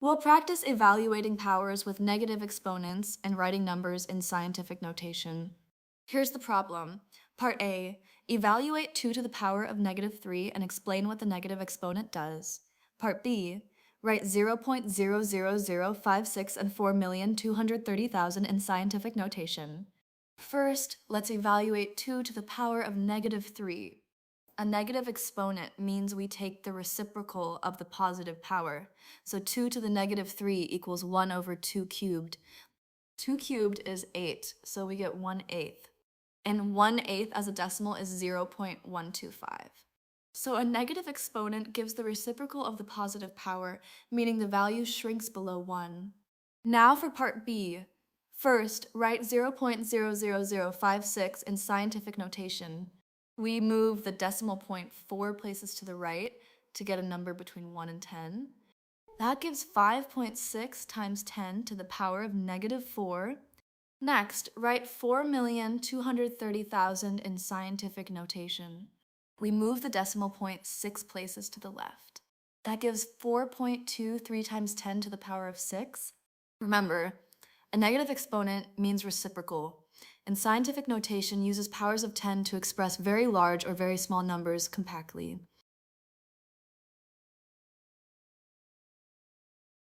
We'll practice evaluating powers with negative exponents and writing numbers in scientific notation. Here's the problem. Part A, evaluate 2 to the power of negative 3 and explain what the negative exponent does. Part B, write 0.00056 and 4,230,000 in scientific notation. First, let's evaluate 2 to the power of negative 3. A negative exponent means we take the reciprocal of the positive power. So 2 to the negative 3 equals 1 over 2 cubed. 2 cubed is 8, so we get 1/8. And 1/8 as a decimal is 0.125. So a negative exponent gives the reciprocal of the positive power, meaning the value shrinks below 1. Now for part B. First, write 0.00056 in scientific notation. We move the decimal point 4 places to the right to get a number between 1 and 10. That gives 5.6 times 10 to the power of negative 4. Next, write 4,230,000 in scientific notation. We move the decimal point 6 places to the left. That gives 4.23 times 10 to the power of 6. Remember, a negative exponent means reciprocal, and scientific notation uses powers of 10 to express very large or very small numbers compactly.